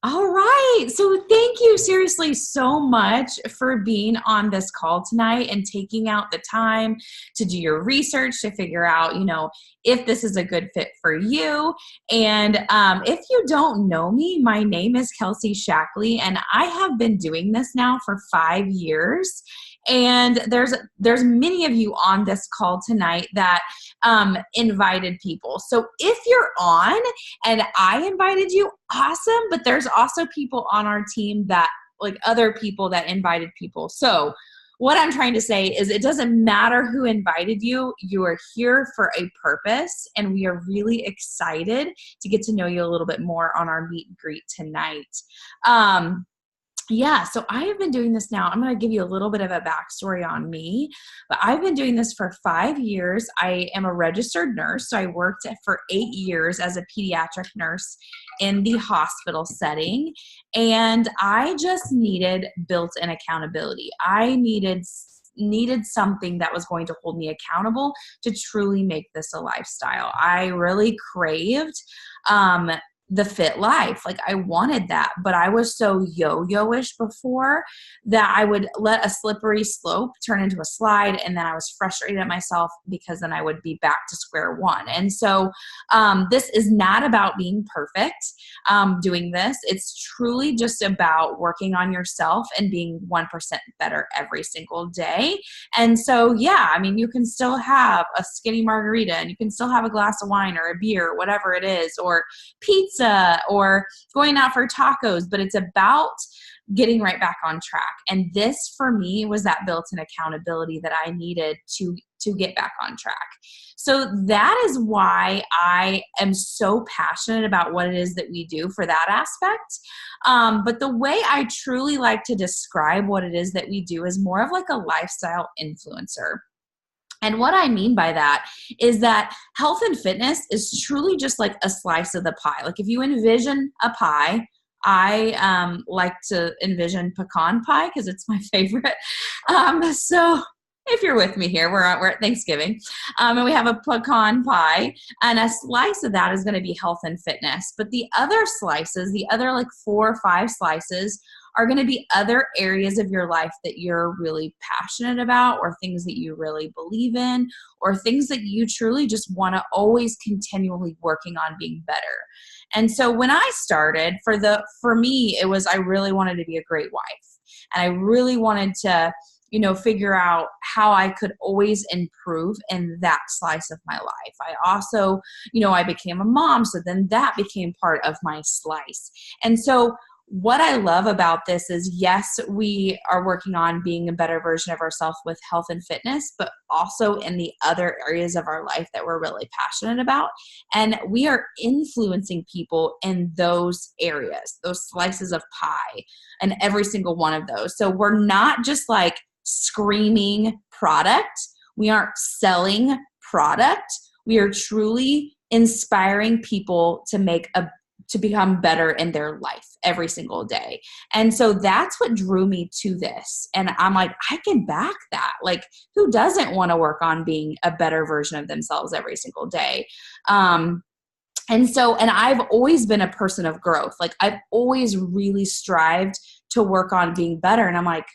All right. So thank you seriously so much for being on this call tonight and taking out the time to do your research to figure out, if this is a good fit for you. And if you don't know me, my name is Kelsey Shackley, and I have been doing this now for 5 years. And there's many of you on this call tonight that invited people. So if you're on and I invited you, awesome. But there's also people on our team that like other people that invited people. So what I'm trying to say is it doesn't matter who invited you. You are here for a purpose, and we are really excited to get to know you a little bit more on our meet and greet tonight. Yeah, so I have been doing this now. I'm going to give you a little bit of a backstory on me, but I've been doing this for 5 years. I am a registered nurse, so I worked for 8 years as a pediatric nurse in the hospital setting, and I just needed built-in accountability. I needed something that was going to hold me accountable to truly make this a lifestyle. I really craved the fit life. Like I wanted that, but I was so yo-yo-ish before that I would let a slippery slope turn into a slide. And then I was frustrated at myself because then I would be back to square one. And so this is not about being perfect doing this. It's truly just about working on yourself and being 1% better every single day. And so, yeah, I mean, you can still have a skinny margarita and you can still have a glass of wine or a beer, whatever it is, or pizza or going out for tacos, but it's about getting right back on track. And this for me was that built-in accountability that I needed to get back on track. So that is why I am so passionate about what it is that we do for that aspect. But the way I truly like to describe what it is that we do is more of like a lifestyle influencer. And what I mean by that is that health and fitness is truly just like a slice of the pie. Like if you envision a pie, I like to envision pecan pie because it's my favorite. So if you're with me here, we're at Thanksgiving, and we have a pecan pie, and a slice of that is going to be health and fitness. But the other slices, the other like 4 or 5 slices, are going to be other areas of your life that you're really passionate about, or things that you really believe in, or things that you truly just want to always continually working on being better. And so when I started, for me, it was I really wanted to be a great wife, and I really wanted to figure out how I could always improve in that slice of my life. I also, I became a mom, so then that became part of my slice. And so what I love about this is, yes, we are working on being a better version of ourselves with health and fitness, but also in the other areas of our life that we're really passionate about. And we are influencing people in those areas, those slices of pie, and every single one of those. So we're not just like screaming product. We aren't selling product. We are truly inspiring people to become better in their life every single day. And so that's what drew me to this. And I'm like, I can back that. Like, who doesn't want to work on being a better version of themselves every single day? And I've always been a person of growth. Like I've always really strived to work on being better. And I'm like,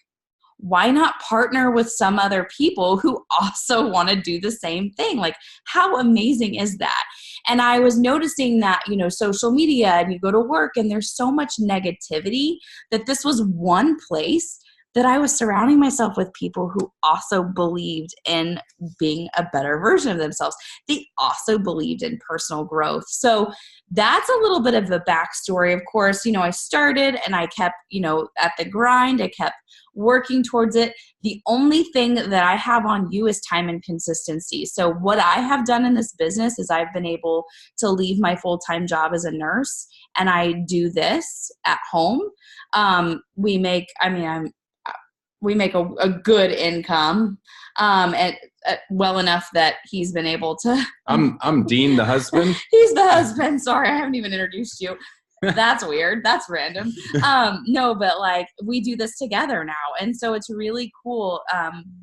why not partner with some other people who also want to do the same thing? Like, how amazing is that? And I was noticing that, social media, and you go to work and there's so much negativity, that this was one place that I was surrounding myself with people who also believed in being a better version of themselves. They also believed in personal growth. So that's a little bit of the backstory. Of course, I started and I kept, at the grind. I kept working towards it. The only thing that I have on you is time and consistency. So what I have done in this business is I've been able to leave my full-time job as a nurse, and I do this at home. We make a good income, at well enough that he's been able to. I'm Dean, the husband. He's the husband. Sorry, I haven't even introduced you. That's weird. That's random. No, but like we do this together now. And so it's really cool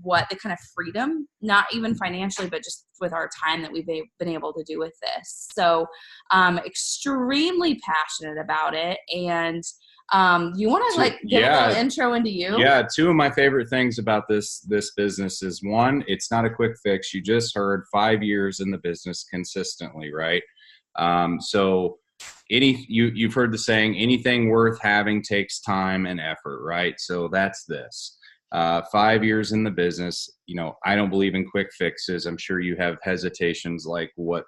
what the kind of freedom, not even financially, but just with our time that we've been able to do with this. So extremely passionate about it. And you want to like give a little intro into you? Yeah, two of my favorite things about this business is, one, it's not a quick fix. You just heard 5 years in the business consistently, right? So you've heard the saying, anything worth having takes time and effort, right? So that's this. 5 years in the business, I don't believe in quick fixes. I'm sure you have hesitations like what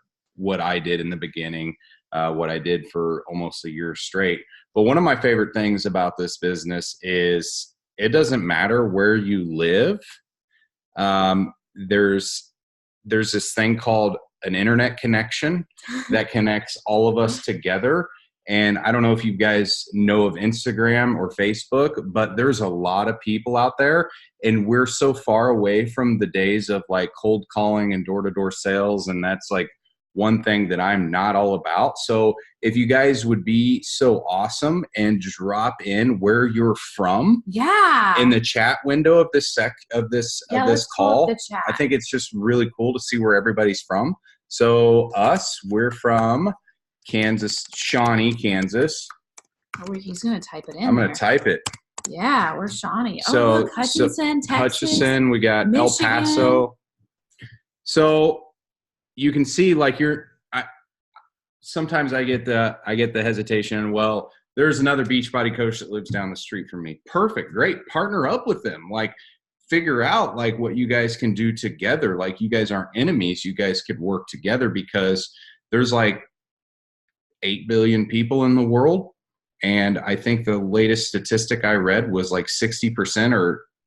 I did in the beginning, what I did for almost a year straight. But one of my favorite things about this business is it doesn't matter where you live. There's this thing called an internet connection that connects all of us together. And I don't know if you guys know of Instagram or Facebook, but there's a lot of people out there, and we're so far away from the days of like cold calling and door-to-door sales. And that's like one thing that I'm not all about. So if you guys would be so awesome and drop in where you're from, in the chat window of this call, I think it's just really cool to see where everybody's from. So we're from Kansas, Shawnee, Kansas. Oh, he's going to type it in. I'm going to type it. Yeah, we're Shawnee. So, look, Hutchinson, Texas. Hutchinson, we got Michigan. El Paso. So you can see, like, sometimes I get the hesitation. Well, there's another Beachbody coach that lives down the street from me. Perfect, great. Partner up with them. Like, figure out like what you guys can do together. Like, you guys aren't enemies. You guys could work together, because there's like 8 billion people in the world. And I think the latest statistic I read was like 60%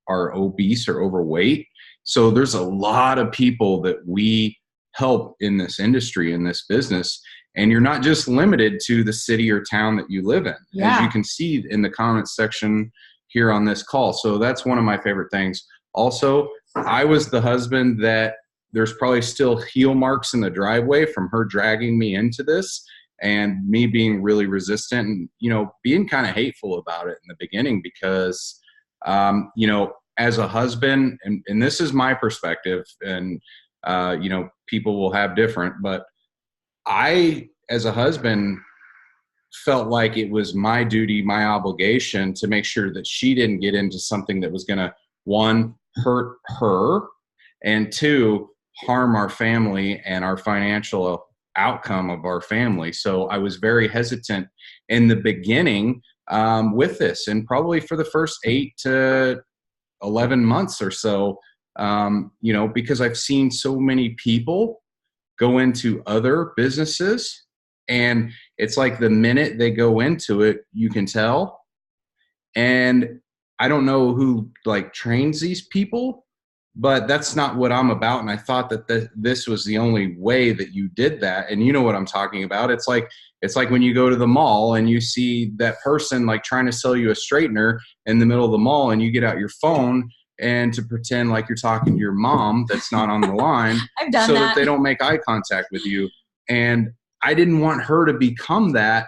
are obese or overweight. So there's a lot of people that we help in this industry, in this business. And you're not just limited to the city or town that you live in, as you can see in the comments section here on this call. So that's one of my favorite things. Also, I was the husband that there's probably still heel marks in the driveway from her dragging me into this, and me being really resistant and, being kind of hateful about it in the beginning, because, as a husband, and this is my perspective, and, people will have different, but I, as a husband, felt like it was my duty, my obligation to make sure that she didn't get into something that was going to, one, hurt her, and two, harm our family and our financial outcome of our family. So I was very hesitant in the beginning with this, and probably for the first 8 to 11 months or so, because I've seen so many people go into other businesses, and it's like the minute they go into it, you can tell. And I don't know who like trains these people, but that's not what I'm about. And I thought that this was the only way that you did that. And you know what I'm talking about. It's like when you go to the mall and you see that person like trying to sell you a straightener in the middle of the mall, and you get out your phone and to pretend like you're talking to your mom that's not on the line. I've done so that. that they don't make eye contact with you. And I didn't want her to become that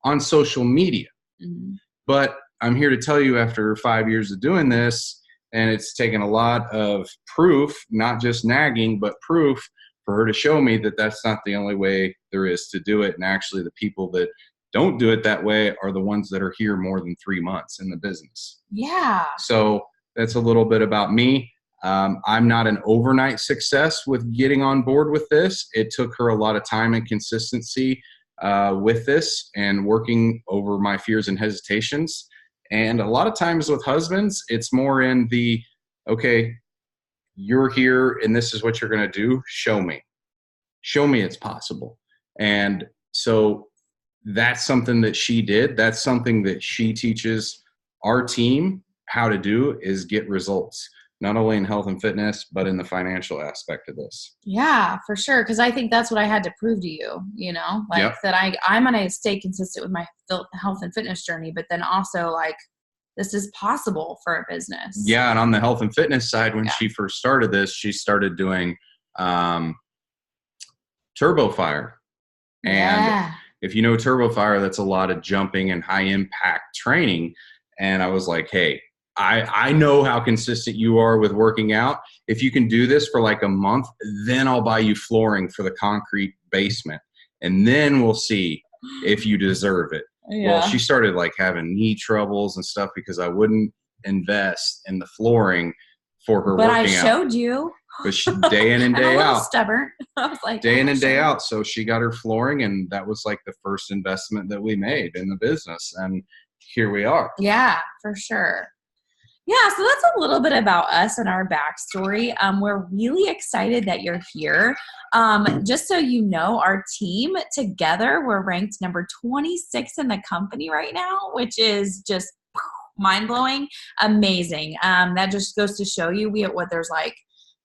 on social media. Mm-hmm. But I'm here to tell you, after 5 years of doing this, and it's taken a lot of proof, not just nagging, but proof, for her to show me that that's not the only way there is to do it. And actually the people that don't do it that way are the ones that are here more than 3 months in the business. Yeah. So that's a little bit about me. I'm not an overnight success with getting on board with this. It took her a lot of time and consistency with this, and working over my fears and hesitations. And a lot of times with husbands, it's more in the, okay, you're here and this is what you're going to do. Show me it's possible. And so that's something that she did. That's something that she teaches our team how to do, is get results, not only in health and fitness, but in the financial aspect of this. Yeah, for sure. Because I think that's what I had to prove to you, that I'm going to stay consistent with my health and fitness journey, but then also like, this is possible for a business. Yeah. And on the health and fitness side, when she first started this, she started doing Turbo Fire. And if you know TurboFire, that's a lot of jumping and high impact training. And I was like, hey, I know how consistent you are with working out. If you can do this for like a month, then I'll buy you flooring for the concrete basement. And then we'll see if you deserve it. Yeah. Well, she started like having knee troubles and stuff because I wouldn't invest in the flooring for her but working I out. showed you. But she, day in and I'm day a little out. stubborn. I was like, day in and day out. So she got her flooring, and that was like the first investment that we made in the business. And here we are. Yeah, for sure. Yeah, so that's a little bit about us and our backstory. We're really excited that you're here. Just so you know, our team together, we're ranked number 26 in the company right now, which is just mind-blowing, amazing. That just goes to show you there's like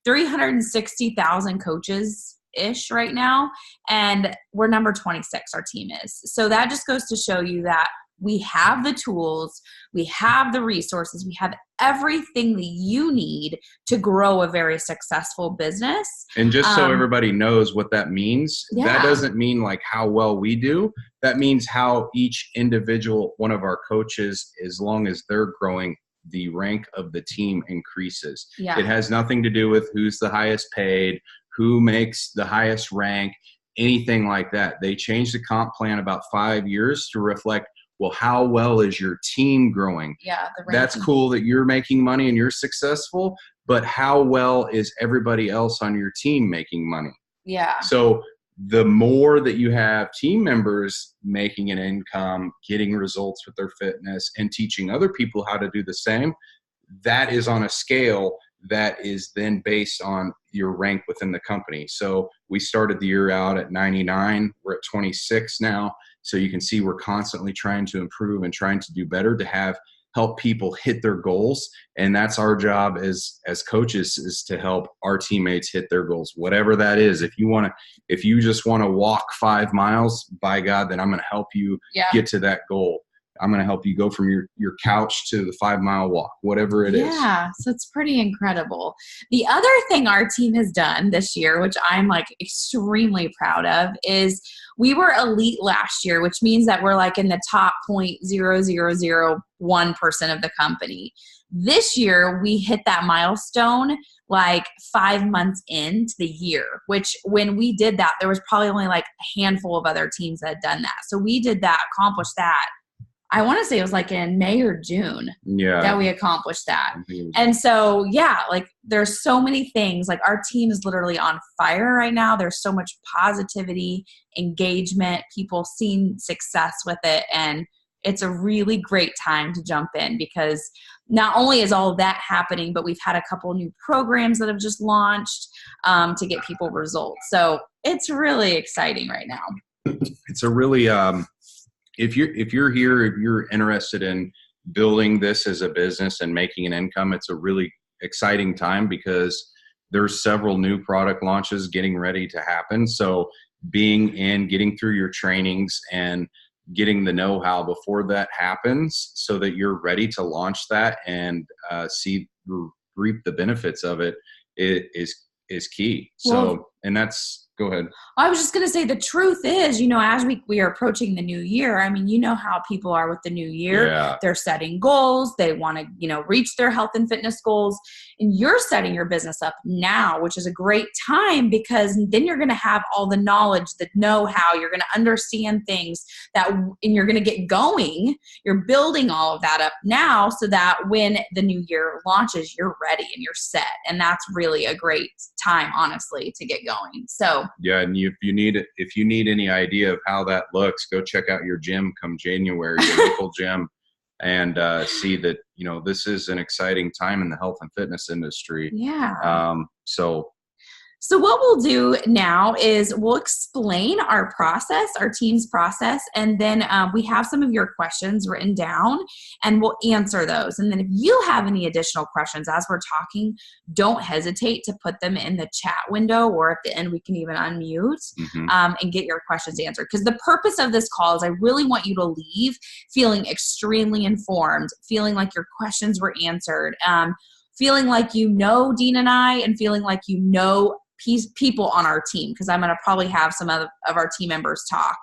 360,000 coaches-ish right now, and we're number 26, our team is. So that just goes to show you that we have the tools, we have the resources, we have everything that you need to grow a very successful business. And just so everybody knows what that means, that doesn't mean like how well we do. That means how each individual one of our coaches, as long as they're growing, the rank of the team increases. Yeah. It has nothing to do with who's the highest paid, who makes the highest rank, anything like that. They changed the comp plan about 5 years to reflect, well, how well is your team growing? Yeah, that's cool that you're making money and you're successful, but how well is everybody else on your team making money? Yeah. So the more that you have team members making an income, getting results with their fitness, and teaching other people how to do the same, that is on a scale that is then based on your rank within the company. So we started the year out at 99. We're at 26 now. So you can see we're constantly trying to improve and trying to do better to help people hit their goals. And that's our job as coaches, is to help our teammates hit their goals, whatever that is. If you just want to walk 5 miles, by God, then I'm going to help you get to that goal. I'm going to help you go from your couch to the 5 mile walk, whatever it is. Yeah, so it's pretty incredible. The other thing our team has done this year, which I'm like extremely proud of, is we were elite last year, which means that we're like in the top 0.0001% of the company. This year, we hit that milestone like 5 months into the year, which when we did that, there was probably only like a handful of other teams that had done that. So we did that, accomplished that. I want to say it was like in May or June that we accomplished that. And so, yeah, like there's so many things. Like our team is literally on fire right now. There's so much positivity, engagement, people seeing success with it. And it's a really great time to jump in, because not only is all of that happening, but we've had a couple new programs that have just launched to get people results. So it's really exciting right now. It's a really, if you're interested in building this as a business and making an income, it's a really exciting time because there's several new product launches getting ready to happen. So getting through your trainings and getting the know-how before that happens so that you're ready to launch that and reap the benefits of it is key. So, and that's, go ahead. I was just going to say, the truth is, as we are approaching the new year, I mean, you know how people are with the new year. Yeah. They're setting goals. They want to, reach their health and fitness goals. And you're setting your business up now, which is a great time, because then you're going to have all the knowledge, the know-how. You're going to understand things and you're going to get going. You're building all of that up now so that when the new year launches, you're ready and you're set. And that's really a great time, honestly, to get going. So yeah, and if you need any idea of how that looks, go check out your gym come January, your local gym, and see that this is an exciting time in the health and fitness industry. Yeah. So what we'll do now is we'll explain our process, our team's process, and then we have some of your questions written down, and we'll answer those. And then if you have any additional questions as we're talking, don't hesitate to put them in the chat window, or at the end we can even unmute and get your questions answered. Because the purpose of this call is I really want you to leave feeling extremely informed, feeling like your questions were answered, feeling like Dean and I, and feeling like people on our team, because I'm going to probably have some of our team members talk.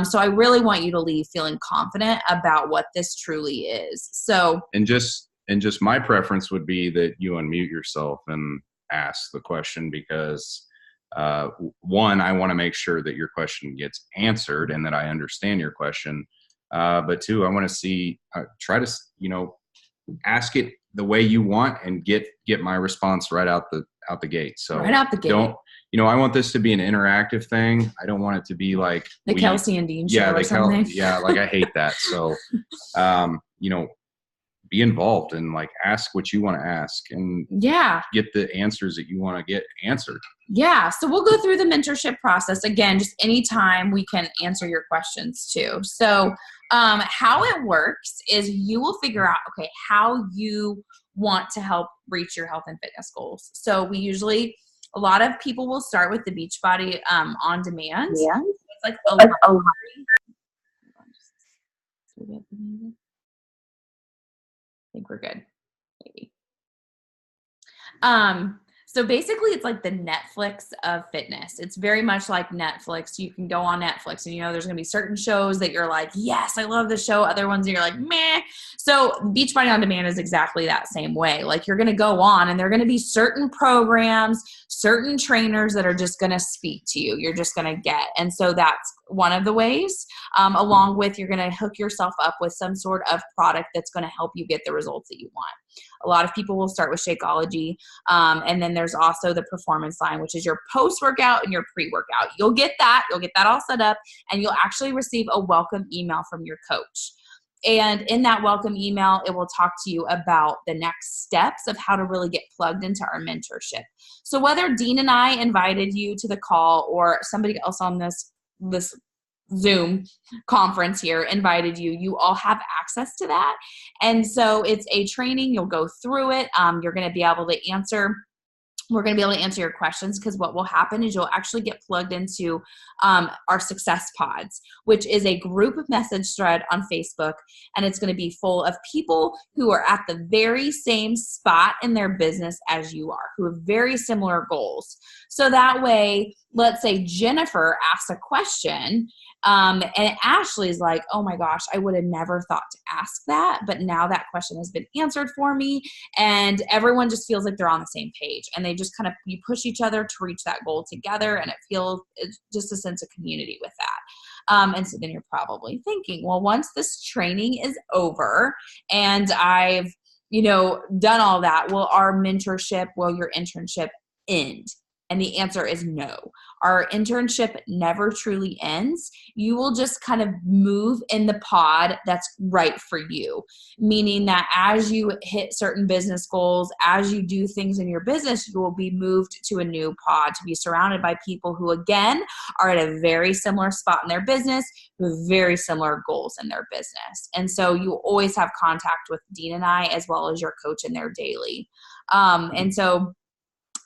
So I really want you to leave feeling confident about what this truly is. So, and just my preference would be that you unmute yourself and ask the question, because one, I want to make sure that your question gets answered and that I understand your question. But two, I want to see, try to, ask it the way you want and get my response right out the gate. So right out the gate. I want this to be an interactive thing. I don't want it to be like the Kelsey and Dean show or something. Like I hate that. So, be involved and like ask what you want to ask and get the answers that you want to get answered. Yeah. So we'll go through the mentorship process again, just anytime we can answer your questions too. So how it works is you will figure out, okay, how you want to help reach your health and fitness goals. So a lot of people will start with the Beachbody on demand. Yeah. It's like a I think we're good. Maybe. So basically it's like the Netflix of fitness. It's very much like Netflix. You can go on Netflix and there's going to be certain shows that you're like, yes, I love the show. Other ones that you're like, meh. So Beachbody On Demand is exactly that same way. Like you're going to go on and there are going to be certain programs, certain trainers that are just going to speak to you. You're just going to get. And so that's one of the ways, along with you're going to hook yourself up with some sort of product that's going to help you get the results that you want. A lot of people will start with Shakeology. And then there's also the Performance line, which is your post-workout and your pre-workout. You'll get that all set up, and you'll actually receive a welcome email from your coach. And in that welcome email, it will talk to you about the next steps of how to really get plugged into our mentorship. So whether Dean and I invited you to the call or somebody else on this Zoom conference here invited you, you all have access to that. And so it's a training. You'll go through it. We're going to be able to answer your questions, because what will happen is you'll actually get plugged into our Success Pods, which is a group message thread on Facebook. And it's going to be full of people who are at the very same spot in their business as you are, who have very similar goals. So that way, let's say Jennifer asks a question, and Ashley's like, oh my gosh, I would have never thought to ask that. But now that question has been answered for me, and everyone just feels like they're on the same page, and they just you push each other to reach that goal together. And it's just a sense of community with that. And so then you're probably thinking, well, once this training is over and I've, done all that, will our mentorship, will your internship end? And the answer is no. Our internship never truly ends. You will just kind of move in the pod that's right for you, meaning that as you hit certain business goals, as you do things in your business, you will be moved to a new pod to be surrounded by people who, again, are at a very similar spot in their business with very similar goals in their business. And so you always have contact with Dean and I, as well as your coach in there daily. And so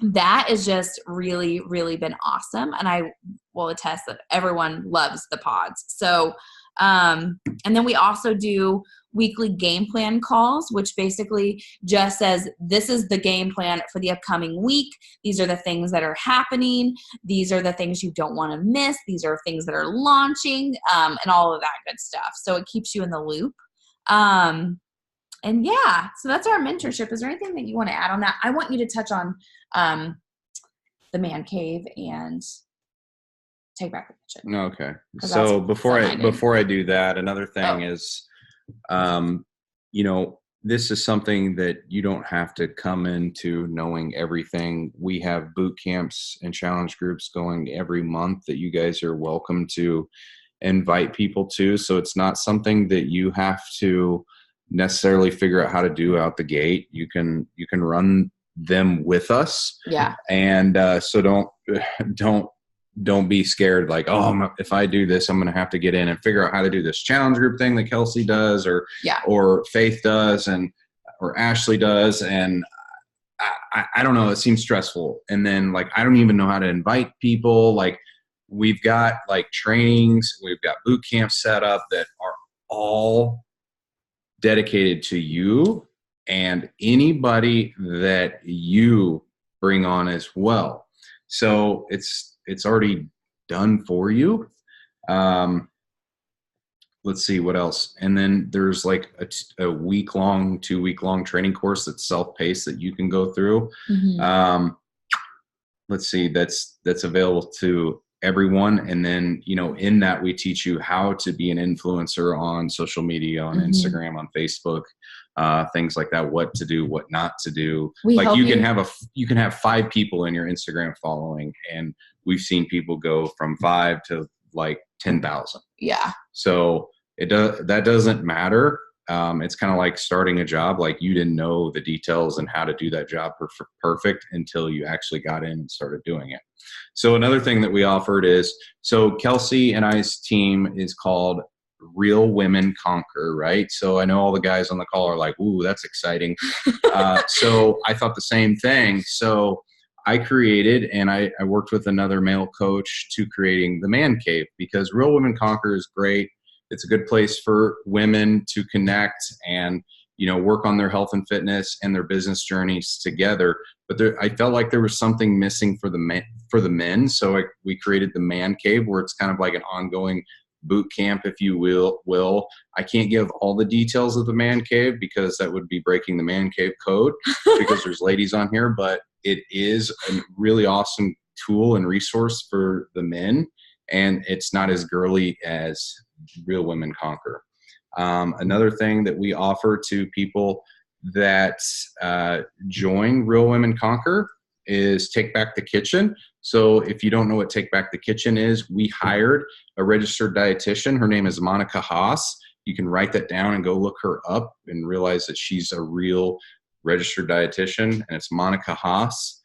that has just really, really been awesome. And I will attest that everyone loves the pods. So, and then we also do weekly game plan calls, which basically just says, this is the game plan for the upcoming week. These are the things that are happening. These are the things you don't want to miss. These are things that are launching, and all of that good stuff. So it keeps you in the loop. And yeah, so that's our mentorship. Is there anything that you want to add on that? I want you to touch on the man cave and take back the kitchen. Okay. So before I do that, another thing is, this is something that you don't have to come into knowing everything. We have boot camps and challenge groups going every month that you guys are welcome to invite people to. So it's not something that you have to necessarily figure out how to do out the gate. You can run them with us. Yeah. And so don't be scared like, oh, if I do this, I'm going to have to get in and figure out how to do this challenge group thing that Kelsey does or Faith does or Ashley does. And I don't know, it seems stressful. And then like, I don't even know how to invite people. Like we've got like trainings, we've got boot camps set up that are all dedicated to you and anybody that you bring on as well. So it's already done for you. Let's see what else. And then there's like a week-long, 2-week-long training course that's self-paced that you can go through. Mm-hmm. Let's see, that's available to everyone. And then, in that we teach you how to be an influencer on social media, on Mm-hmm. Instagram, on Facebook, things like that, what to do, what not to do. You can have 5 people in your Instagram following, and we've seen people go from 5 to like 10,000. Yeah. So that doesn't matter. It's kind of like starting a job. Like, you didn't know the details and how to do that job perfect until you actually got in and started doing it. So another thing that we offered is, so Kelsey and I's team is called Real Women Conquer, right? So I know all the guys on the call are like, ooh, that's exciting. So I thought the same thing. So I created, and I worked with another male coach to creating the Man Cave, because Real Women Conquer is great. It's a good place for women to connect and, work on their health and fitness and their business journeys together. But I felt like there was something missing for the men. So we created the Man Cave, where it's kind of like an ongoing boot camp, if you will. I can't give all the details of the Man Cave because that would be breaking the Man Cave code because there's ladies on here, but it is a really awesome tool and resource for the men, and it's not as girly as Real Women Conquer. Another thing that we offer to people that join Real Women Conquer is Take Back the Kitchen. So if you don't know what Take Back the Kitchen is, we hired a registered dietitian. Her name is Monica Haas. You can write that down and go look her up and realize that she's a real registered dietitian, and it's Monica Haas.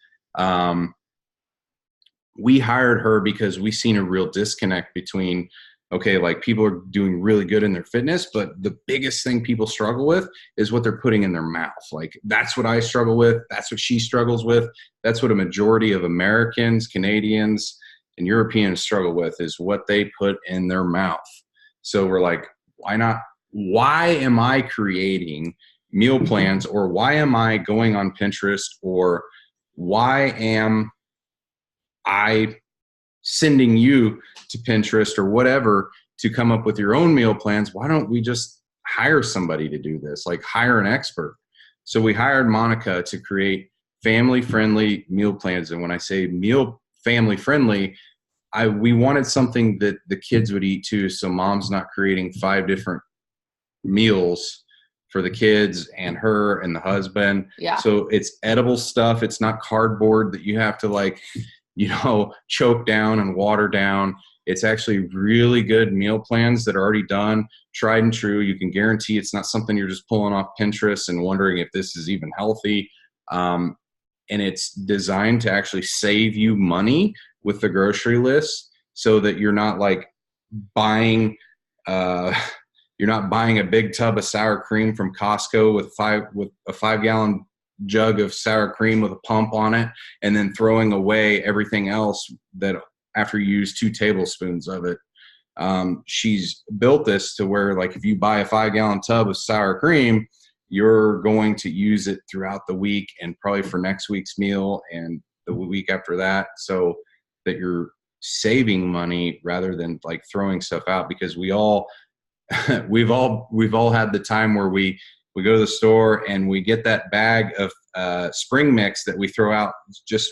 We hired her because we seen a real disconnect between, okay, like, people are doing really good in their fitness, but the biggest thing people struggle with is what they're putting in their mouth. Like, that's what I struggle with. That's what she struggles with. That's what a majority of Americans, Canadians, and Europeans struggle with, is what they put in their mouth. So we're like, why not? Why am I creating meal plans, or why am I going on Pinterest, or why am I sending you to Pinterest or whatever to come up with your own meal plans? Why don't we just hire somebody to do this? Like, hire an expert. So we hired Monica to create family-friendly meal plans. And when I say family-friendly, we wanted something that the kids would eat too. So mom's not creating 5 different meals for the kids and her and the husband. Yeah. So it's edible stuff. It's not cardboard that you have to choke down and water down. It's actually really good meal plans that are already done, tried and true. You can guarantee it's not something you're just pulling off Pinterest and wondering if this is even healthy. And it's designed to actually save you money with the grocery list, so that you're not like buying, you're not buying a big tub of sour cream from Costco with a 5-gallon jug of sour cream with a pump on it, and then throwing away everything else that after you use 2 tablespoons of it. She's built this to where, like, if you buy a 5-gallon tub of sour cream, you're going to use it throughout the week and probably for next week's meal and the week after that, so that you're saving money rather than like throwing stuff out. Because we've all had the time where we go to the store and we get that bag of spring mix that we throw out.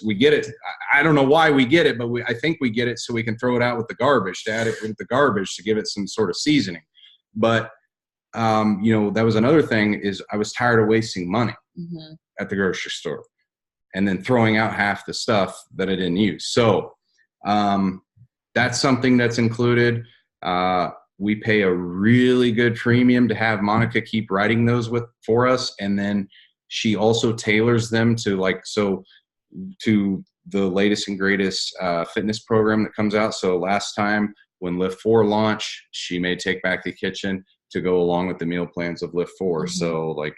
We get it. I don't know why we get it, but I think we get it so we can throw it out with the garbage, to add it with the garbage to give it some sort of seasoning. But, that was another thing, is I was tired of wasting money at the grocery store and then throwing out half the stuff that I didn't use. So that's something that's included. We pay a really good premium to have Monica keep writing those for us. And then she also tailors them to the latest and greatest fitness program that comes out. So last time when Lift 4 launched, she made Take Back the Kitchen to go along with the meal plans of Lift 4. So if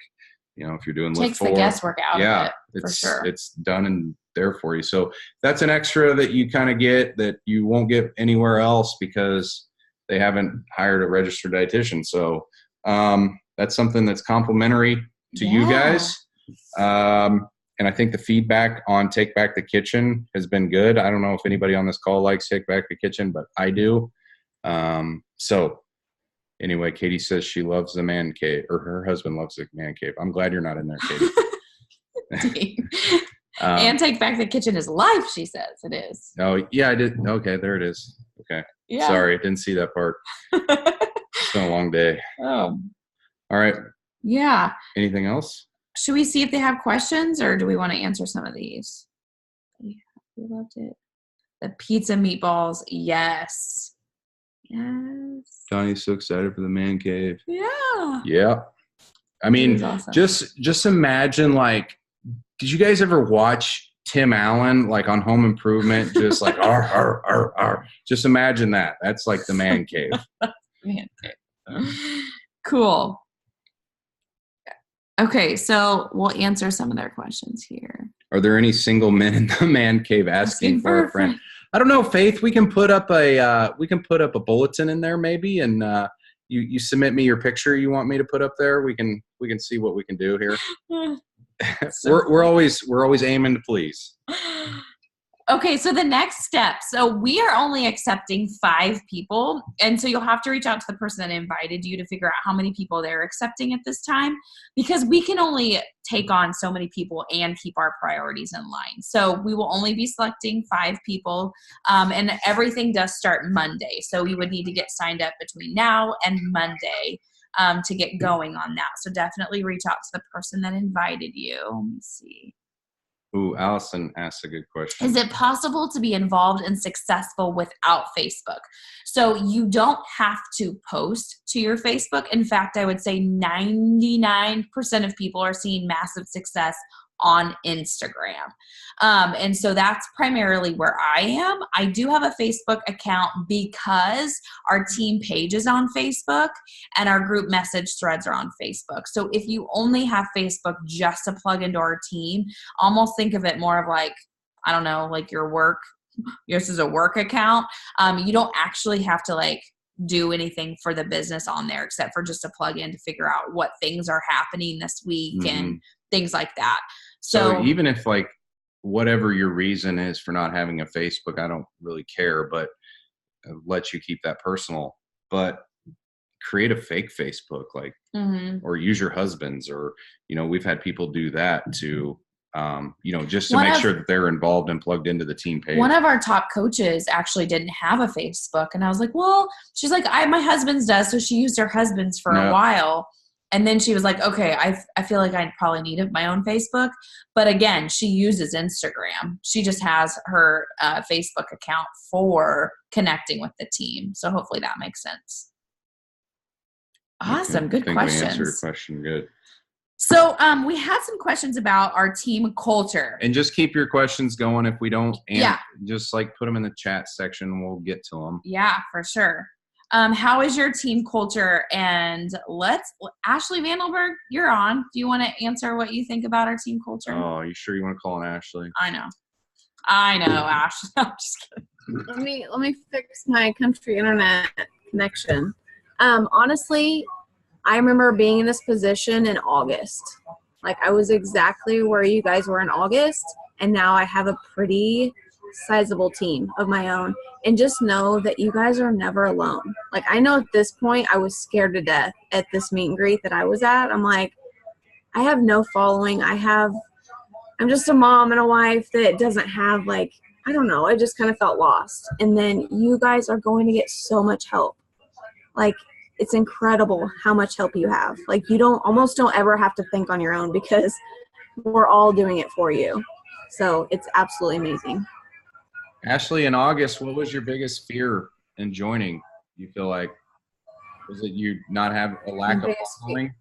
you're doing Lift 4, takes the guesswork out of it, for sure. It's done and there for you. So that's an extra that you kind of get that you won't get anywhere else because they haven't hired a registered dietitian. So that's something that's complimentary to you guys. And I think the feedback on Take Back the Kitchen has been good. I don't know if anybody on this call likes Take Back the Kitchen, but I do. So anyway, Katie says she loves the man cave, or her husband loves the man cave. I'm glad you're not in there, Katie. And Take Back the Kitchen is life, she says. It is. Oh, yeah, I did. Okay, there it is. Okay. Yeah. Sorry, I didn't see that part. It's been a long day. Oh. All right. Yeah. Anything else? Should we see if they have questions, or do we want to answer some of these? Yeah, we loved it. The pizza meatballs. Yes. Yes. Donnie's so excited for the man cave. Yeah. Yeah. I mean, awesome. just imagine, like, did you guys ever watch Tim Allen, like, on Home Improvement? Just like, arr, arr, arr, arr. Just imagine that. That's like the man cave. Man cave. Cool. Okay, so we'll answer some of their questions here. Are there any single men in the man cave asking for a friend? I don't know, Faith. We can put up a bulletin in there maybe, and you submit me your picture you want me to put up there. We can see what we can do here. We're always aiming to please. Okay, so the next step. So we are only accepting 5 people. And so you'll have to reach out to the person that invited you to figure out how many people they're accepting at this time, because we can only take on so many people and keep our priorities in line. So we will only be selecting 5 people, and everything does start Monday. So you would need to get signed up between now and Monday to get going on that. So definitely reach out to the person that invited you. Let me see. Ooh, Allison asked a good question. Is it possible to be involved and successful without Facebook? So you don't have to post to your Facebook. In fact, I would say 99% of people are seeing massive success on Instagram. And so that's primarily where I am. I do have a Facebook account because our team page is on Facebook and our group message threads are on Facebook. So if you only have Facebook just to plug into our team, almost think of it more of like, I don't know, like your work. Yours is a work account. You don't actually have to like do anything for the business on there except for just to plug in to figure out what things are happening this week and things like that. So even if like whatever your reason is for not having a Facebook, I don't really care, but let you keep that personal. But create a fake Facebook, like, or use your husband's, or, you know, we've had people do that to, you know, just to make sure that they're involved and plugged into the team page. One of our top coaches actually didn't have a Facebook. And I was like, well, she's like, my husband's does. So she used her husband's for a while. And then she was like, okay, I feel like I probably need my own Facebook. But again, she uses Instagram. She just has her Facebook account for connecting with the team. So hopefully that makes sense. Awesome. Good questions. We answered your question. Good. So we had some questions about our team culture. And just keep your questions going. If we don't, just like put them in the chat section and we'll get to them. Yeah, for sure. How is your team culture? And Ashley Vandelberg, you're on. Do you want to answer what you think about our team culture? Oh, you sure you want to call on Ashley? I know, Ashley. I'm just kidding. Let me fix my country internet connection. Honestly, I remember being in this position in August. Like, I was exactly where you guys were in August, and now I have a pretty sizable team of my own. And just know that you guys are never alone. Like, I know at this point I was scared to death at this meet and greet that I was at. I'm like, I have no following. I'm just a mom and a wife that doesn't have, like, I don't know. I just kind of felt lost. And then you guys are going to get so much help. Like, it's incredible how much help you have. Like, you almost don't ever have to think on your own because we're all doing it for you. So it's absolutely amazing. Ashley, in August, what was your biggest fear in joining? You feel like, was it you not have a lack of following?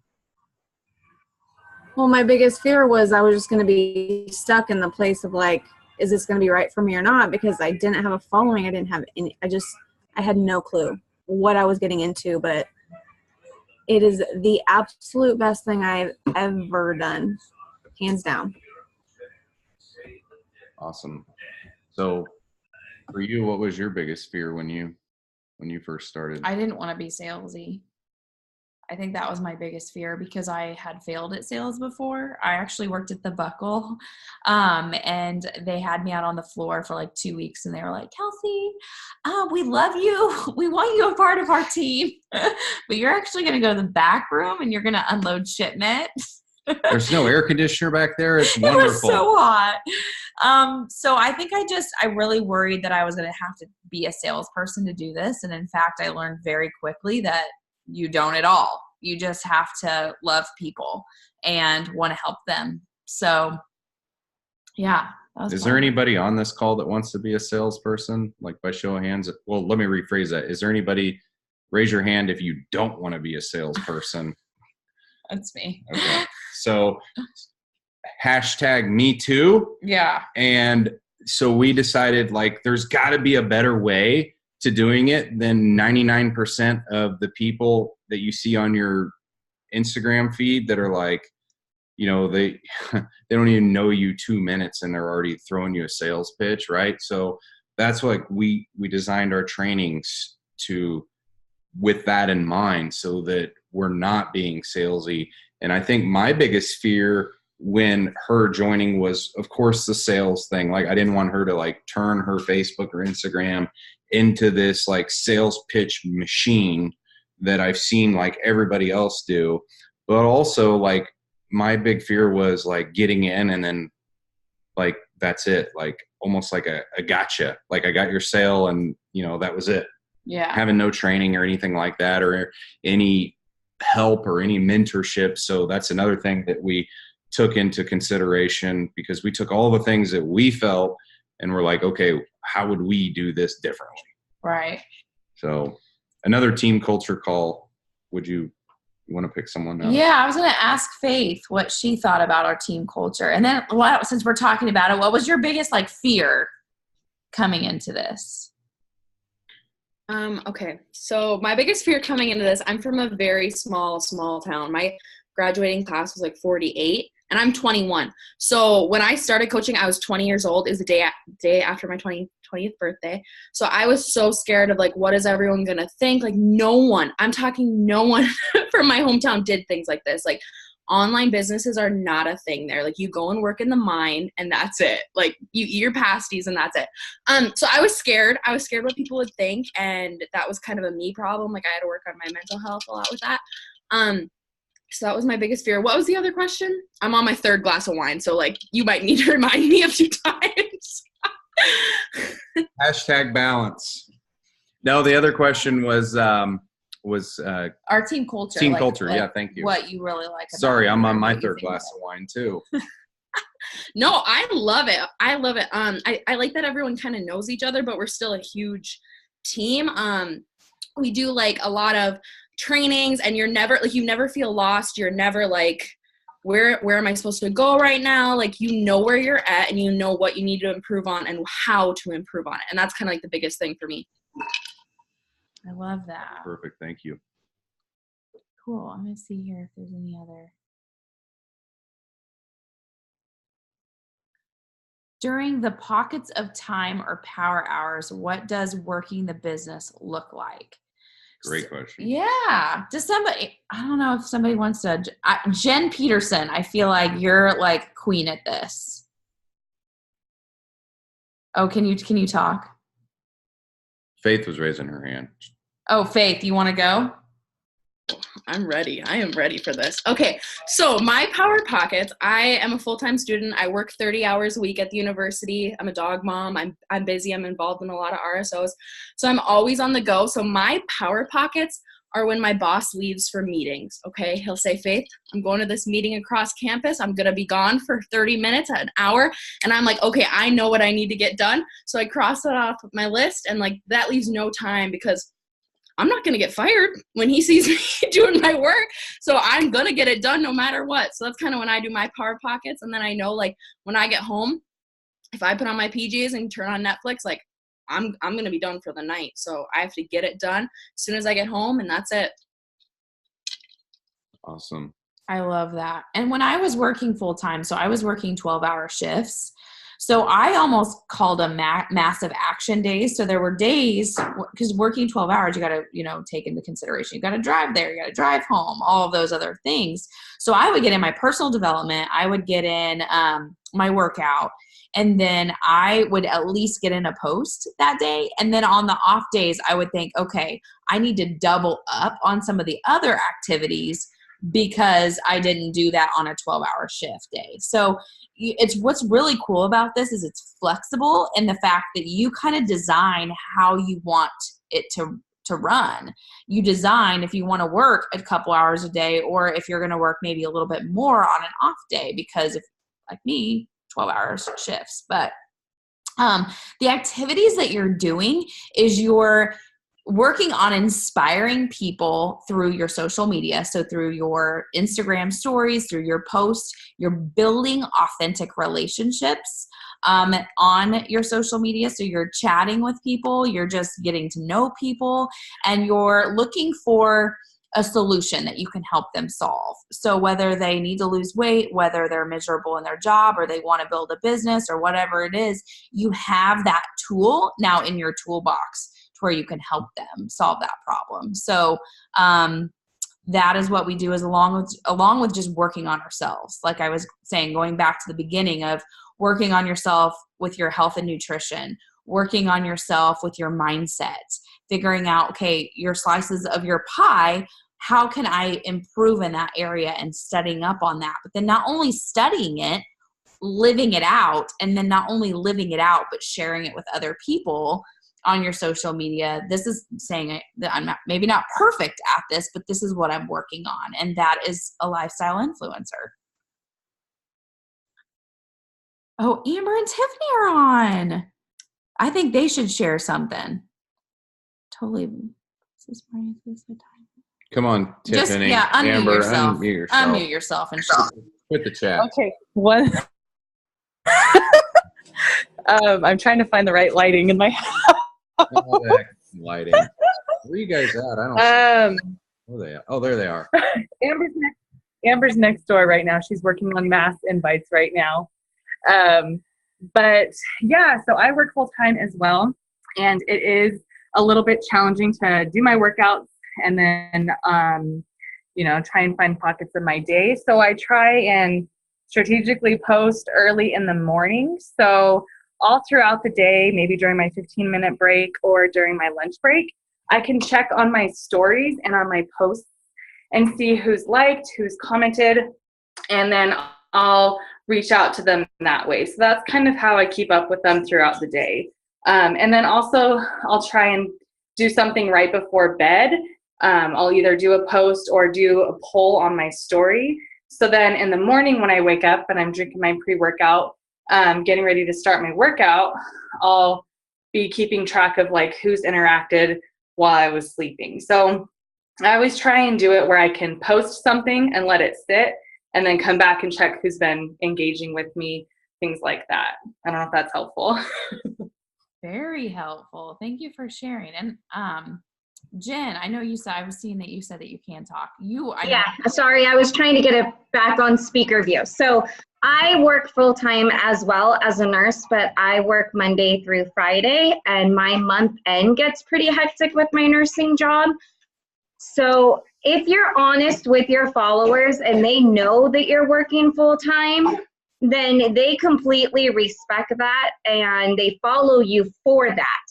Well, my biggest fear was I was just going to be stuck in the place of like, is this going to be right for me or not? Because I didn't have a following. I didn't have any, I had no clue what I was getting into, but it is the absolute best thing I've ever done, hands down. Awesome. So for you, what was your biggest fear when you first started? I didn't want to be salesy. I think that was my biggest fear because I had failed at sales before. I actually worked at the Buckle, and they had me out on the floor for like 2 weeks, and they were like, Kelsey, we love you. We want you a part of our team, but you're actually going to go to the back room and you're going to unload shipment. There's no air conditioner back there. It's wonderful. It was so hot. So I think I really worried that I was going to have to be a salesperson to do this. And in fact, I learned very quickly that you don't at all. You just have to love people and want to help them. So yeah. Is there anybody on this call that wants to be a salesperson? Like by show of hands? Well, let me rephrase that. Is there anybody, raise your hand if you don't want to be a salesperson? That's me. Okay. So hashtag me too. Yeah. And so we decided like there's got to be a better way to doing it than 99% of the people that you see on your Instagram feed that are like, you know, they don't even know you 2 minutes and they're already throwing you a sales pitch, right? So that's like we designed our trainings to with that in mind so that we're not being salesy. And I think my biggest fear when her joining was, of course, the sales thing. Like I didn't want her to like turn her Facebook or Instagram into this like sales pitch machine that I've seen like everybody else do. But also like my big fear was like getting in and then like, that's it. Like almost like a gotcha. Like I got your sale and you know, that was it. Yeah. Having no training or anything like that or any help or any mentorship. So that's another thing that we took into consideration because we took all the things that we felt and we're like, okay, how would we do this differently? Right. So another team culture call. Would you want to pick someone else? Yeah, I was going to ask Faith what she thought about our team culture. And then since we're talking about it, what was your biggest like fear coming into this? Okay. So my biggest fear coming into this, I'm from a very small town. My graduating class was like 48 and I'm 21. So when I started coaching, I was 20 years old. It was the day after my 20th birthday. So I was so scared of like, what is everyone going to think? Like no one from my hometown did things like this. Like online businesses are not a thing there. Like you go and work in the mine and that's it. Like you eat your pasties and that's it. So I was scared. I was scared what people would think. And that was kind of a me problem. Like I had to work on my mental health a lot with that. So that was my biggest fear. What was the other question? I'm on my third glass of wine. So like you might need to remind me a few times. Hashtag balance. No, the other question was our team culture. Team culture. Yeah. Thank you. What you really like. Sorry. I'm on my third glass of wine too. No, I love it. I love it. I like that everyone kind of knows each other, but we're still a huge team. We do like a lot of trainings and you never feel lost. You're never like, where am I supposed to go right now? Like, you know where you're at and you know what you need to improve on and how to improve on it. And that's kind of like the biggest thing for me. I love that. Perfect. Thank you. Cool. I'm going to see here if there's any other. During the pockets of time or power hours, what does working the business look like? Great question. Yeah. Does somebody, I don't know if somebody wants to, Jen Peterson, I feel like you're like queen at this. Oh, can you talk? Faith was raising her hand. Oh, Faith, you want to go? I'm ready. I am ready for this. Okay. So my power pockets, I am a full-time student. I work 30 hours a week at the university. I'm a dog mom. I'm busy. I'm involved in a lot of RSOs. So I'm always on the go. So my power pockets are when my boss leaves for meetings. Okay. He'll say, Faith, I'm going to this meeting across campus. I'm going to be gone for 30 minutes, an hour. And I'm like, okay, I know what I need to get done. So I cross it off my list and like that leaves no time because I'm not going to get fired when he sees me doing my work. So I'm going to get it done no matter what. So that's kind of when I do my power pockets. And then I know like when I get home, if I put on my PJs and turn on Netflix, like I'm going to be done for the night. So I have to get it done as soon as I get home and that's it. Awesome. I love that. And when I was working full time, so I was working 12-hour shifts. So I almost called them massive action days. So there were days, because working 12 hours, you got to, take into consideration, you got to drive there, you got to drive home, all of those other things. So I would get in my personal development, I would get in my workout, and then I would at least get in a post that day. And then on the off days, I would think, okay, I need to double up on some of the other activities because I didn't do that on a 12-hour shift day. So it's what's really cool about this is it's flexible in the fact that you kind of design how you want it to run. You design if you want to work a couple hours a day, or if you're going to work maybe a little bit more on an off day, because if, like me, 12 hours shifts. But the activities that you're doing is you're working on inspiring people through your social media. So through your Instagram stories, through your posts, you're building authentic relationships on your social media. So you're chatting with people, you're just getting to know people, and you're looking for a solution that you can help them solve. So whether they need to lose weight, whether they're miserable in their job, or they want to build a business, or whatever it is, you have that tool now in your toolbox to where you can help them solve that problem. So that is what we do, is along with just working on ourselves. Like I was saying, going back to the beginning of working on yourself with your health and nutrition, working on yourself with your mindset, figuring out, okay, your slices of your pie, how can I improve in that area, and studying up on that. But then not only studying it, living it out, and then not only living it out, but sharing it with other people on your social media. This is saying it, that I'm maybe not perfect at this, but this is what I'm working on. And that is a lifestyle influencer. Oh, Amber and Tiffany are on. I think they should share something. Totally. Come on, Tiffany. Just, unmute Amber, yourself. unmute yourself. Unmute yourself and show. Quit the chat. Okay. One. I'm trying to find the right lighting in my house. Lighting. Where are you guys at? I don't see. Oh, there they are. Amber's next door right now. She's working on mass invites right now. But yeah, so I work full time as well, and it is a little bit challenging to do my workouts and then try and find pockets of my day. So I try and strategically post early in the morning. So all throughout the day, maybe during my 15-minute break or during my lunch break, I can check on my stories and on my posts and see who's liked, who's commented, and then I'll reach out to them that way. So that's kind of how I keep up with them throughout the day. And then also I'll try and do something right before bed. I'll either do a post or do a poll on my story. So then in the morning when I wake up and I'm drinking my pre-workout, getting ready to start my workout, I'll be keeping track of like who's interacted while I was sleeping. So I always try and do it where I can post something and let it sit and then come back and check who's been engaging with me, things like that. I don't know if that's helpful. Very helpful. Thank you for sharing. And Jen, I know I was seeing that you said that you can talk. Sorry, I was trying to get it back on speaker view. So I work full time as well as a nurse, but I work Monday through Friday, and my month end gets pretty hectic with my nursing job. So if you're honest with your followers and they know that you're working full time, then they completely respect that and they follow you for that.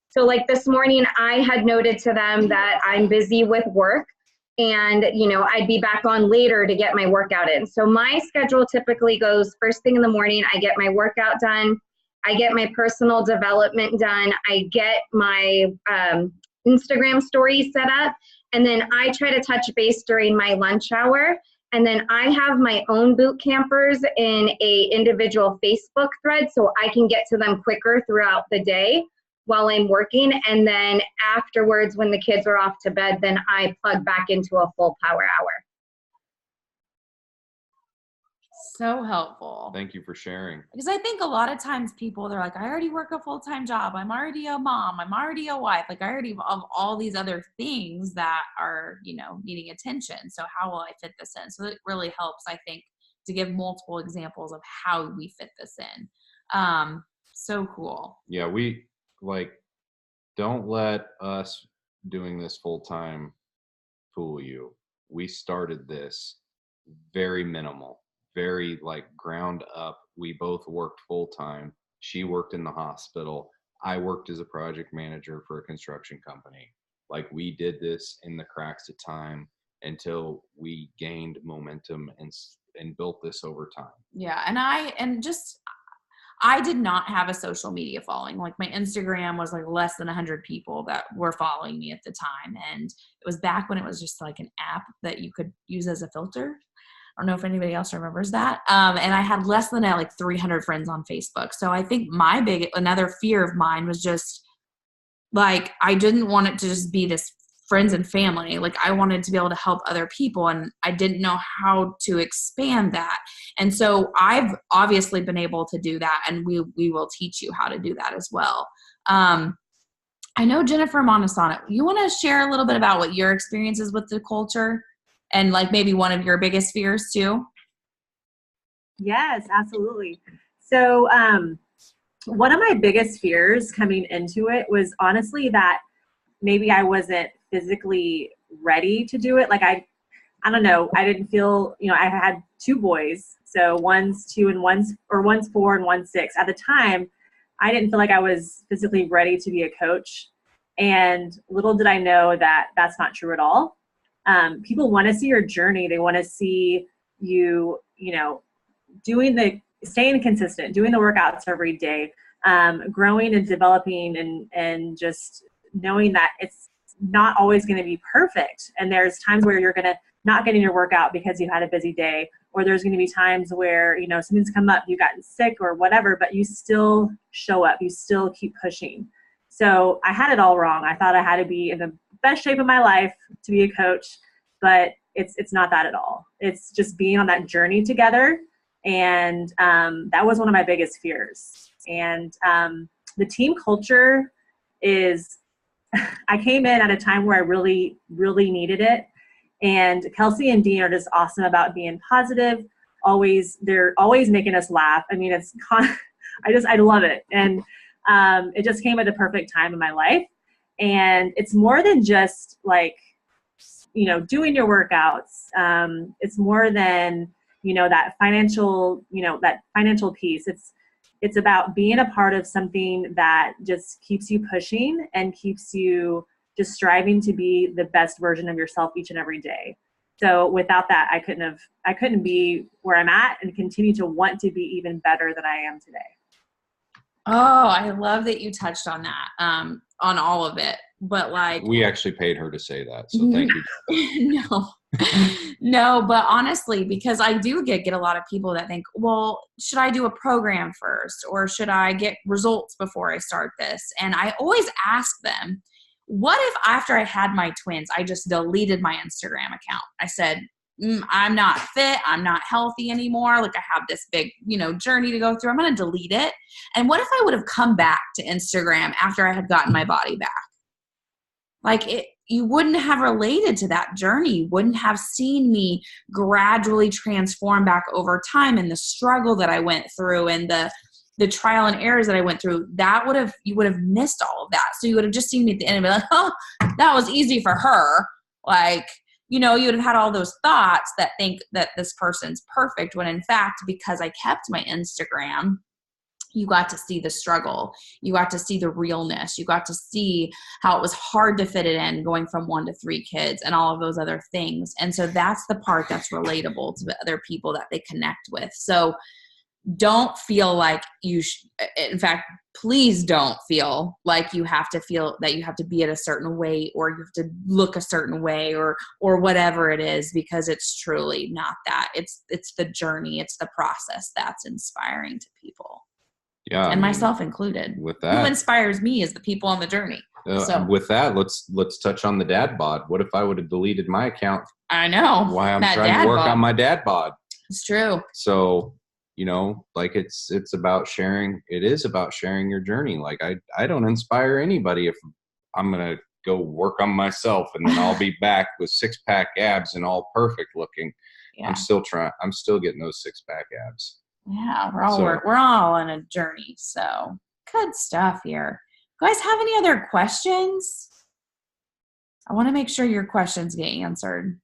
So like this morning, I had noted to them that I'm busy with work and, I'd be back on later to get my workout in. So my schedule typically goes first thing in the morning, I get my workout done, I get my personal development done, I get my Instagram stories set up, and then I try to touch base during my lunch hour. And then I have my own boot campers in a individual Facebook thread so I can get to them quicker throughout the day while I'm working. And then afterwards, when the kids are off to bed, then I plug back into a full power hour. So helpful. Thank you for sharing. Because I think a lot of times they're like, I already work a full-time job. I'm already a mom. I'm already a wife. Like I already have all these other things that are, needing attention. So how will I fit this in? So it really helps, I think, to give multiple examples of how we fit this in. So cool. Yeah, we don't let us doing this full time fool you. We started this very minimal, very ground up. We both worked full time. She worked in the hospital. I worked as a project manager for a construction company. We did this in the cracks of time until we gained momentum and built this over time. Yeah. I did not have a social media following. My Instagram was less than 100 people that were following me at the time. And it was back when it was just an app that you could use as a filter. I don't know if anybody else remembers that. And I had less than 300 friends on Facebook. So I think another fear of mine was just I didn't want it to just be this friends and family. I wanted to be able to help other people, and I didn't know how to expand that. And so I've obviously been able to do that, and we will teach you how to do that as well. I know Jennifer Montesano, you want to share a little bit about what your experiences with the culture and maybe one of your biggest fears too? Yes, absolutely. So one of my biggest fears coming into it was honestly that maybe I wasn't physically ready to do it. I don't know. I didn't feel, I had 2 boys. So one's 2 and one's 4 and one's 6. At the time, I didn't feel like I was physically ready to be a coach. And little did I know that that's not true at all. People want to see your journey. They want to see you, staying consistent, doing the workouts every day, growing and developing and just knowing that it's not always going to be perfect. And there's times where you're going to not get in your workout because you had a busy day, or there's going to be times where, something's come up, you've gotten sick or whatever, but you still show up, you still keep pushing. So I had it all wrong. I thought I had to be in the best shape of my life to be a coach, but it's not that at all. It's just being on that journey together. And that was one of my biggest fears. And the team culture is, I came in at a time where I really, really needed it. And Kelsey and Dean are just awesome about being positive. They're always making us laugh. I mean, I love it. And it just came at the perfect time in my life. And it's more than just doing your workouts. It's more than, that financial piece. It's about being a part of something that just keeps you pushing and keeps you just striving to be the best version of yourself each and every day. So without that, I couldn't be where I'm at and continue to want to be even better than I am today. Oh, I love that you touched on that, on all of it. But we actually paid her to say that, so thank you. No, but honestly, because I do get a lot of people that think, well, should I do a program first, or should I get results before I start this? And I always ask them, what if after I had my twins, I just deleted my Instagram account? I said, I'm not fit. I'm not healthy anymore. I have this big, journey to go through. I'm going to delete it. And what if I would have come back to Instagram after I had gotten my body back? You wouldn't have related to that journey. You wouldn't have seen me gradually transform back over time, and the struggle that I went through and the trial and errors that I went through. You would have missed all of that. So you would have just seen me at the end and be like, oh, that was easy for her. You would have had all those thoughts that think that this person's perfect, when in fact, because I kept my Instagram, you got to see the struggle. You got to see the realness. You got to see how it was hard to fit it in, going from 1 to 3 kids and all of those other things. And so that's the part that's relatable to the other people that they connect with. So don't feel like in fact, please don't feel like you have to feel that you have to be at a certain weight, or you have to look a certain way, or whatever it is, because it's truly not that. It's the journey. It's the process that's inspiring to people. Yeah, and myself included. With that, who inspires me is the people on the journey. So with that, let's touch on the dad bod. What if I would have deleted my account? I know. Why I'm trying to work on my dad bod. It's true. So it's about sharing. It is about sharing your journey. I don't inspire anybody if I'm gonna go work on myself and then I'll be back with 6-pack abs and all perfect looking. Yeah. I'm still getting those 6-pack abs. Yeah, we're all So- we're all on a journey. So good stuff here. Guys, have any other questions? I want to make sure your questions get answered.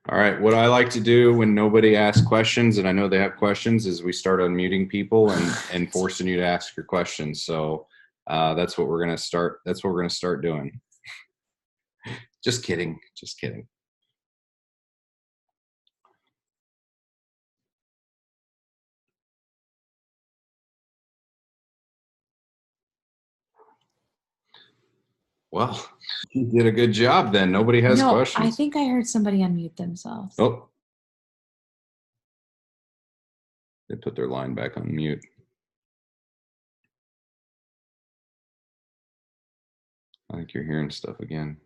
All right. What I like to do when nobody asks questions, and I know they have questions, is we start unmuting people and forcing you to ask your questions. So that's what we're gonna start. That's what we're gonna start doing. Just kidding. Just kidding. Well, you did a good job then. Nobody has No, questions. I think I heard somebody unmute themselves. Oh. They put their line back on mute. I think you're hearing stuff again.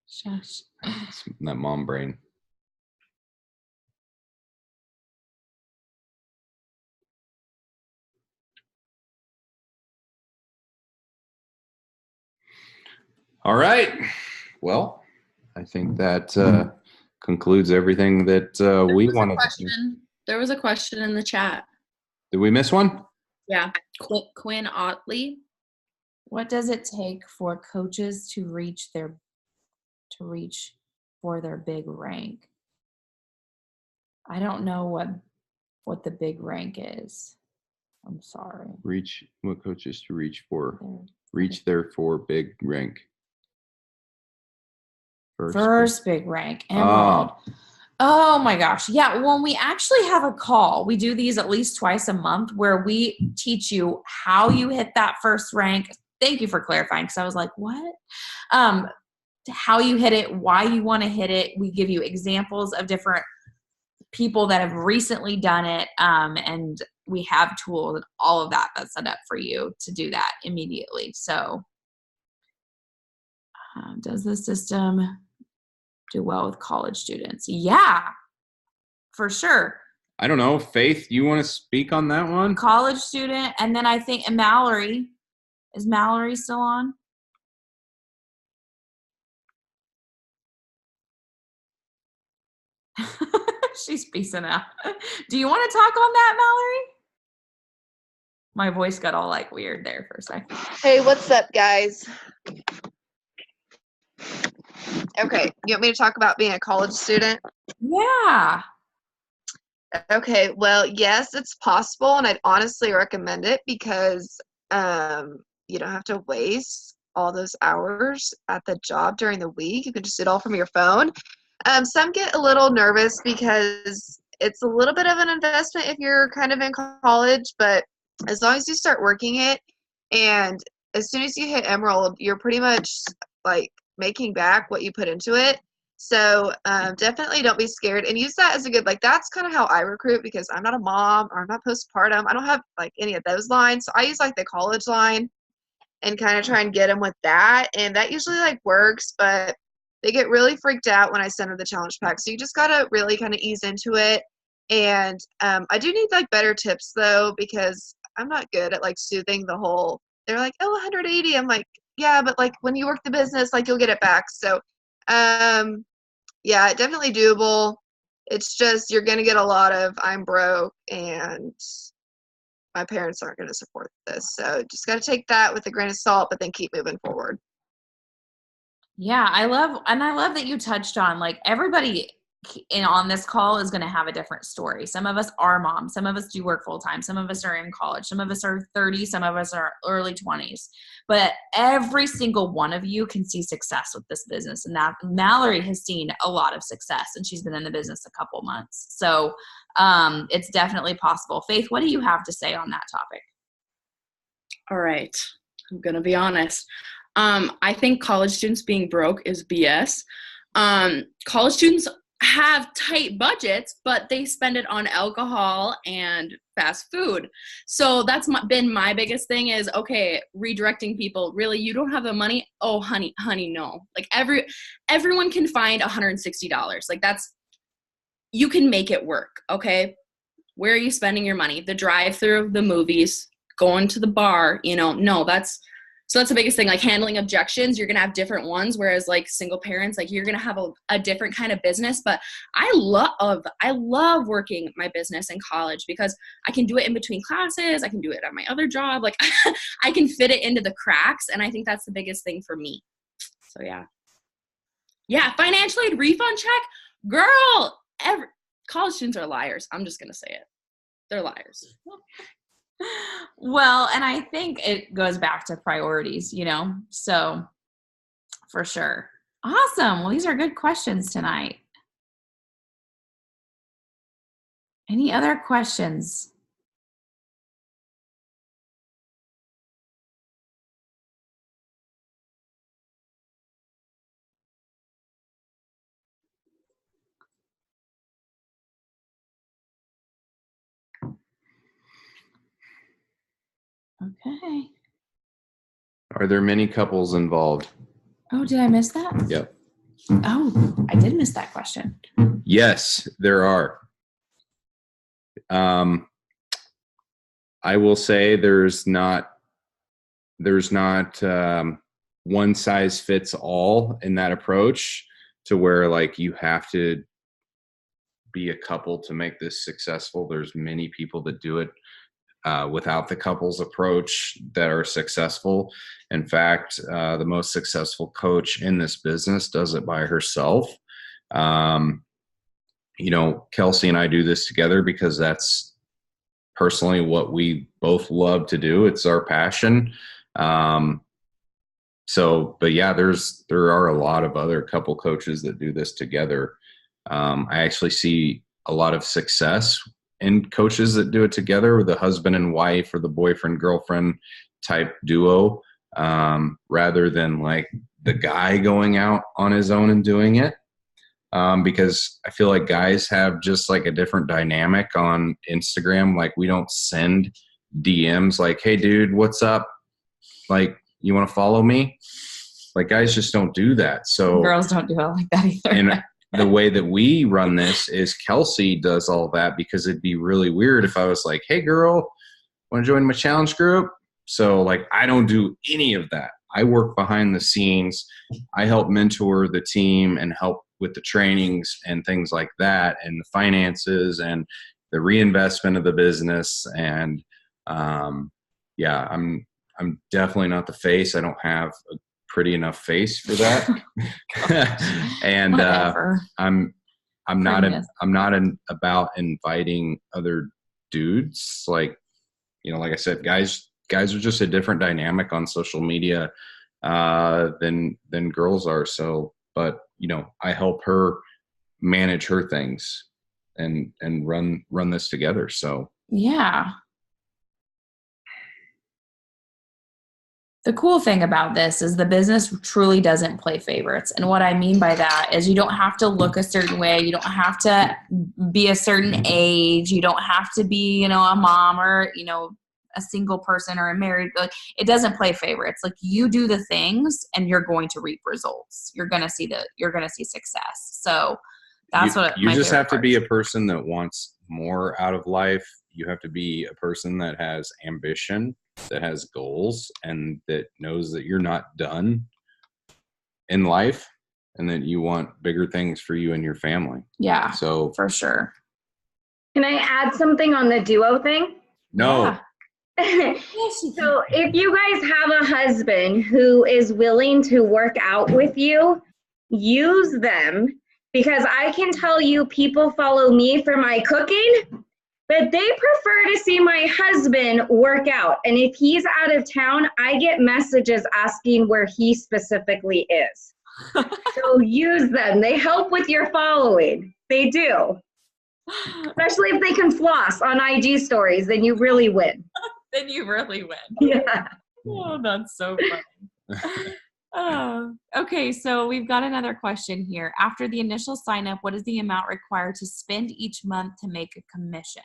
Shush. It's that mom brain. All right. Well, I think that concludes everything that we wanted to do. There was a question in the chat. Did we miss one? Yeah. Quinn Otley. What does it take for coaches to reach for their big rank? I don't know what the big rank is. I'm sorry. What coaches to reach their for big rank. First big rank. Emerald. Oh my gosh. Yeah. When we actually have a call, we do these at least twice a month where we teach you how you hit that first rank. Thank you for clarifying, because I was like, what? How you hit it, why you want to hit it. We give you examples of different people that have recently done it. And we have tools and all of that that's set up for you to do that immediately. So does the system do well with college students? Yeah, for sure. I don't know. Faith, you want to speak on that one? College student. And then I think Mallory. Is Mallory still on? She's peacing out. Do you want to talk on that, Mallory? My voice got all like weird there for a second. Hey, what's up, guys? Okay, you want me to talk about being a college student? Yeah. Okay, well, yes, it's possible, and I'd honestly recommend it because you don't have to waste all those hours at the job during the week. You can just do it all from your phone. Some get a little nervous because it's a little bit of an investment if you're kind of in college, but as long as you start working it, and as soon as you hit Emerald, you're pretty much like making back what you put into it. So definitely don't be scared, and use that as a good, like, that's kind of how I recruit, because I'm not a mom or I'm not postpartum. I don't have like any of those lines. So I use like the college line and kind of try and get them with that. And that usually like works, but they get really freaked out when I send them the challenge pack. So you just got to really kind of ease into it. And I do need like better tips though, because I'm not good at like soothing the whole, they're like, oh, 180. I'm like, yeah, but like when you work the business, like you'll get it back. So yeah, definitely doable. It's just, you're going to get a lot of I'm broke and my parents aren't going to support this. So just got to take that with a grain of salt, but then keep moving forward. Yeah, I love that you touched on, like, everybody on this call is going to have a different story. Some of us are moms. Some of us do work full time. Some of us are in college. Some of us are 30. Some of us are early 20s. But every single one of you can see success with this business. And that Mallory has seen a lot of success, and she's been in the business a couple months. So it's definitely possible. Faith, what do you have to say on that topic? All right. I'm going to be honest. I think college students being broke is BS. College students have tight budgets, but they spend it on alcohol and fast food. So that's been my biggest thing is, okay, redirecting people. Really, you don't have the money? Oh, honey, no. Like everyone can find $160. Like you can make it work, okay? Where are you spending your money? The drive-through, the movies, going to the bar, no, So that's the biggest thing, like handling objections. You're going to have different ones, whereas like single parents, like you're going to have a different kind of business. But I love working my business in college because I can do it in between classes. I can do it at my other job. Like I can fit it into the cracks. And I think that's the biggest thing for me. So yeah, financial aid refund check, girl, college students are liars. I'm just going to say it. They're liars. Well, and I think it goes back to priorities, so for sure. Awesome. Well, these are good questions tonight. Any other questions? Okay. Are there many couples involved? Oh, did I miss that? Yep. Oh, I did miss that question. Yes, there are. I will say there's not one size fits all in that approach to where like you have to be a couple to make this successful. There's many people that do it without the couples approach that are successful. In fact, the most successful coach in this business does it by herself. Kelsey and I do this together because that's personally what we both love to do. It's our passion. But yeah, there are a lot of other couple coaches that do this together. I actually see a lot of success in coaches that do it together with the husband and wife or the boyfriend girlfriend type duo, rather than like the guy going out on his own and doing it. Because I feel like guys have just like a different dynamic on Instagram. Like we don't send DMs like, hey dude, what's up? Like, you want to follow me? Like guys just don't do that. So girls don't do it like that either. And the way that we run this is Kelsey does all that, because it'd be really weird if I was like, hey girl, want to join my challenge group? So like, I don't do any of that. I work behind the scenes. I help mentor the team and help with the trainings and things like that, and the finances and the reinvestment of the business. And yeah, I'm definitely not the face. I don't have a pretty enough face for that. And I'm not about inviting other dudes. Like, like I said, guys are just a different dynamic on social media than girls are. So, but I help her manage her things and run this together. So yeah. The cool thing about this is the business truly doesn't play favorites. And what I mean by that is you don't have to look a certain way. You don't have to be a certain age. You don't have to be, a mom or, a single person or a married. Like, it doesn't play favorites. Like, you do the things and you're going to reap results. You're going to see success. So that's what you just have to be a person that wants more out of life. You have to be a person that has ambition, that has goals, and that knows that you're not done in life, and that you want bigger things for you and your family. Yeah. So for sure. Can I add something on the duo thing? No. Yeah. So if you guys have a husband who is willing to work out with you, use them, because I can tell you people follow me for my cooking, but they prefer to see my husband work out. And if he's out of town, I get messages asking where he specifically is. So use them. They help with your following. They do. Especially if they can floss on IG stories, then you really win. Then you really win. Yeah. Oh, that's so funny. Okay, so we've got another question here. After the initial sign up, what is the amount required to spend each month to make a commission?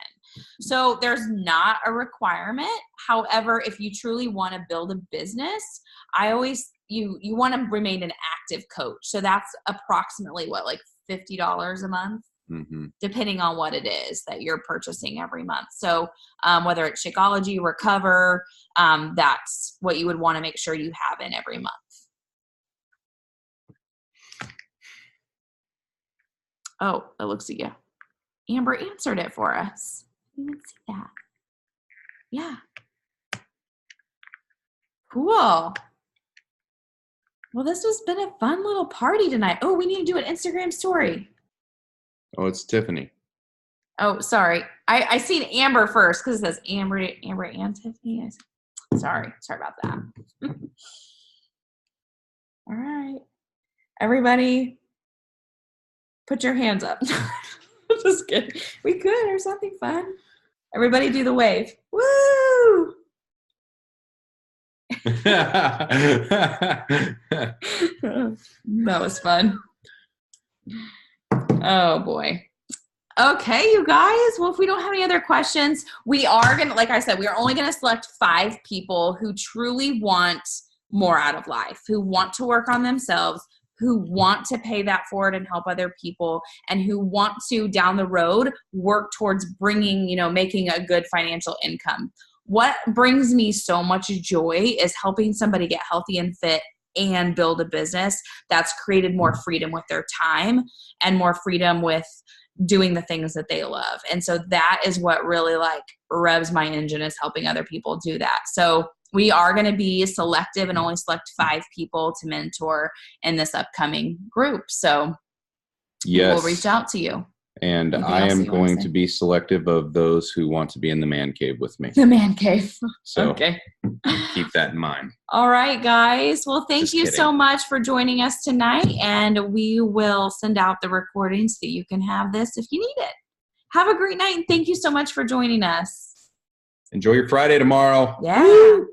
So there's not a requirement. However, if you truly want to build a business, you want to remain an active coach. So that's approximately what, like $50 a month? depending on what it is that you're purchasing every month. So whether it's Shakeology, Recover, that's what you would want to make sure you have in every month. Oh, it looks like Amber answered it for us. I didn't even see that. Yeah. Cool. Well, this has been a fun little party tonight. Oh, we need to do an Instagram story. Oh, it's Tiffany. Oh, sorry. I seen Amber first because it says Amber and Tiffany. Sorry about that. All right. Everybody, put your hands up. Just kidding. We could or something fun. Everybody do the wave. Woo! That was fun. Oh boy. Okay, you guys. Well, if we don't have any other questions, we are going to, like I said, we are only going to select 5 people who truly want more out of life, who want to work on themselves, who want to pay that forward and help other people, and who want to down the road work towards bringing, making a good financial income. What brings me so much joy is helping somebody get healthy and fit and build a business that's created more freedom with their time and more freedom with doing the things that they love. And so that is what really revs my engine, is helping other people do that. So we are going to be selective and only select 5 people to mentor in this upcoming group. So yes, we'll reach out to you. And I am going to be selective of those who want to be in the man cave with me. The man cave. So okay. Keep that in mind. All right, guys. Well, thank you so much for joining us tonight. And we will send out the recording so that you can have this if you need it. Have a great night. And thank you so much for joining us. Enjoy your Friday tomorrow. Yeah. Woo!